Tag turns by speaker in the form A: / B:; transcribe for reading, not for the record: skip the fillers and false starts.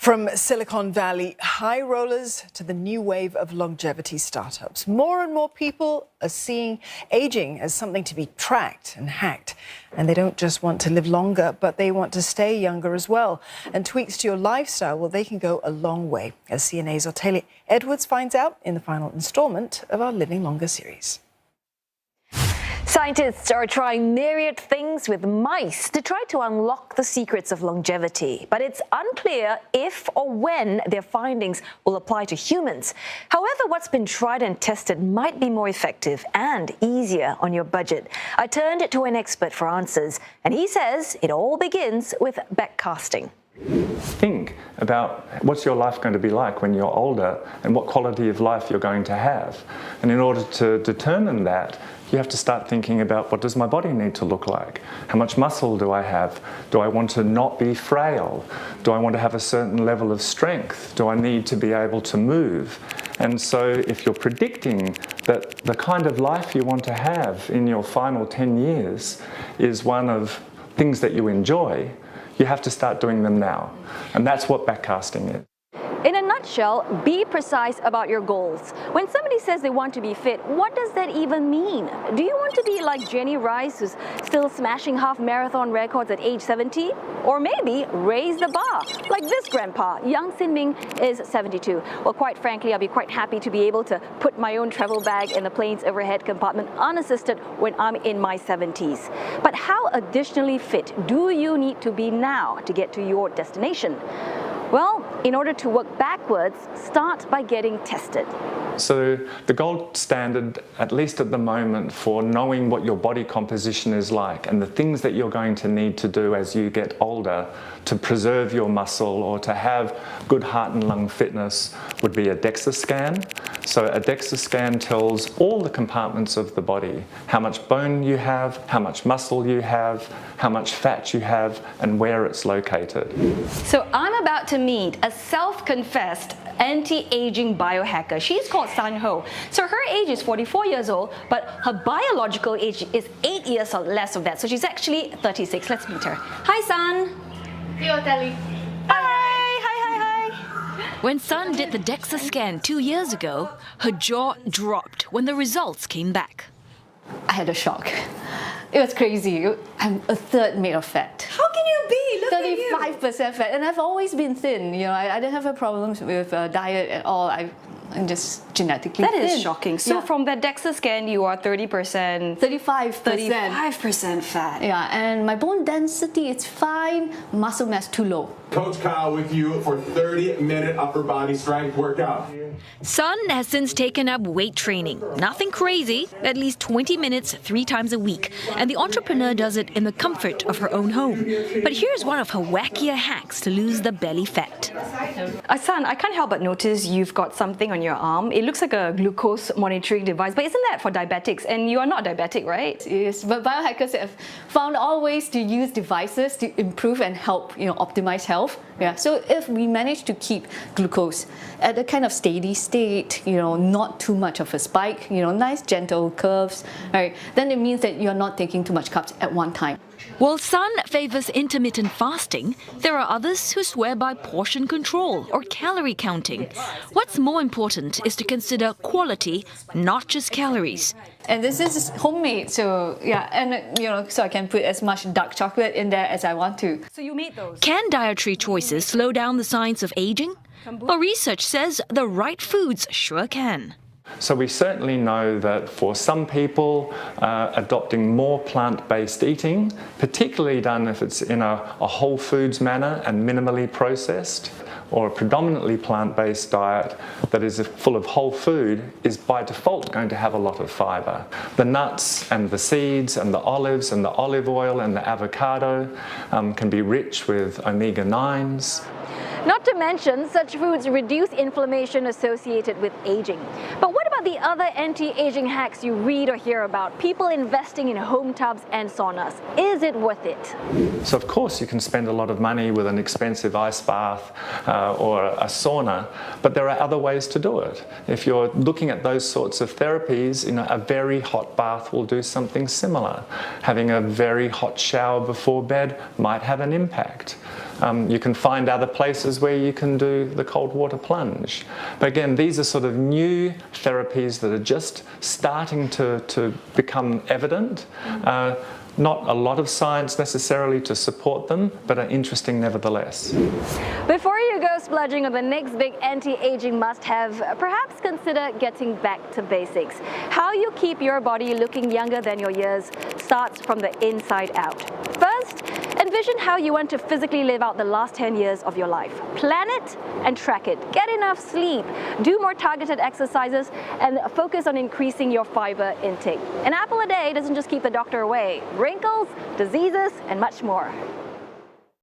A: From Silicon Valley high rollers to the new wave of longevity startups, more and more people are seeing aging as something to be tracked and hacked. And they don't just want to live longer, but they want to stay younger as well. And tweaks to your lifestyle, well, they can go a long way, as CNA's Otelia Edwards finds out in the final installment of our Living Longer series.
B: Scientists are trying myriad things with mice to try to unlock the secrets of longevity, but it's unclear if or when their findings will apply to humans. However, what's been tried and tested might be more effective and easier on your budget. I turned to an expert for answers, and he says it all begins with backcasting.
C: Think about what's your life going to be like when you're older and what quality of life you're going to have. And in order to determine that, you have to start thinking about, what does my body need to look like? How much muscle do I have? Do I want to not be frail? Do I want to have a certain level of strength? Do I need to be able to move? And so if you're predicting that the kind of life you want to have in your final 10 years is one of things that you enjoy, you have to start doing them now. And that's what backcasting is.
B: In a nutshell, be precise about your goals. When somebody says they want to be fit, what does that even mean? Do you want to be like Jenny Rice, who's still smashing half marathon records at age 70? Or maybe raise the bar, like this grandpa. Young Sin Ming is 72. Well, quite frankly, I'll be quite happy to be able to put my own travel bag in the plane's overhead compartment unassisted when I'm in my 70s. But how additionally fit do you need to be now to get to your destination? Well, in order to work backwards, start by getting tested.
C: So the gold standard, at least at the moment, for knowing what your body composition is like and the things that you're going to need to do as you get older to preserve your muscle or to have good heart and lung fitness would be a DEXA scan. So a DEXA scan tells all the compartments of the body, how much bone you have, how much muscle you have, how much fat you have, and where it's located.
B: So I'm about to meet a self-confessed anti-aging biohacker. She's called San Ho. So her age is 44 years old, but her biological age is 8 years or less of that. So she's actually 36. Let's meet her. Hi, San.
D: Hey, Telly.
B: Hi.
E: When Sun did the DEXA scan 2 years ago, her jaw dropped when the results came back.
D: I had a shock. It was crazy. I'm a third made of fat.
B: How can you be? Look at you.
D: 35% fat. And I've always been thin. You know, I didn't have a problem with diet at all. I'm just genetically thin.
B: That is shocking. So from that DEXA scan, you are 30%.
D: 35%
B: fat.
D: Yeah, and my bone density is fine. Muscle mass too low.
F: Coach Kyle with you for 30-minute upper body strength workout.
E: Sun has since taken up weight training. Nothing crazy, at least 20 minutes 3 times a week. And the entrepreneur does it in the comfort of her own home. But here's one of her wackier hacks to lose the belly fat.
B: San, I can't help but notice you've got something on your arm. It looks like a glucose monitoring device, but isn't that for diabetics? And you are not diabetic, right?
D: Yes, but biohackers have found all ways to use devices to improve and help, optimize health. Yeah. So if we manage to keep glucose at a kind of steady state, not too much of a spike, nice gentle curves, right, then it means that you're not taking too much carbs at one time.
E: While Sun favors intermittent fasting, there are others who swear by portion control or calorie counting. What's more important is to consider quality, not just calories.
D: And this is homemade, so yeah, and so I can put as much dark chocolate in there as I want to.
B: So you made those?
E: Can dietary choices slow down the signs of aging? Well, research says the right foods sure can.
C: So we certainly know that for some people, adopting more plant-based eating, particularly done if it's in a whole foods manner and minimally processed, or a predominantly plant-based diet that is full of whole food, is by default going to have a lot of fibre. The nuts and the seeds and the olives and the olive oil and the avocado can be rich with omega-9s.
B: Not to mention, such foods reduce inflammation associated with aging. But what about the other anti-aging hacks you read or hear about? People investing in home tubs and saunas. Is it worth it?
C: So of course you can spend a lot of money with an expensive ice bath or a sauna, but there are other ways to do it. If you're looking at those sorts of therapies, a very hot bath will do something similar. Having a very hot shower before bed might have an impact. You can find other places where you can do the cold water plunge. But again, these are sort of new therapies that are just starting to become evident. Not a lot of science necessarily to support them, but are interesting nevertheless.
B: Before you go splurging on the next big anti-aging must-have, perhaps consider getting back to basics. How you keep your body looking younger than your years starts from the inside out. First, envision how you want to physically live out the last 10 years of your life. Plan it and track it. Get enough sleep, do more targeted exercises, and focus on increasing your fiber intake. An apple a day doesn't just keep the doctor away. Wrinkles, diseases, and much more.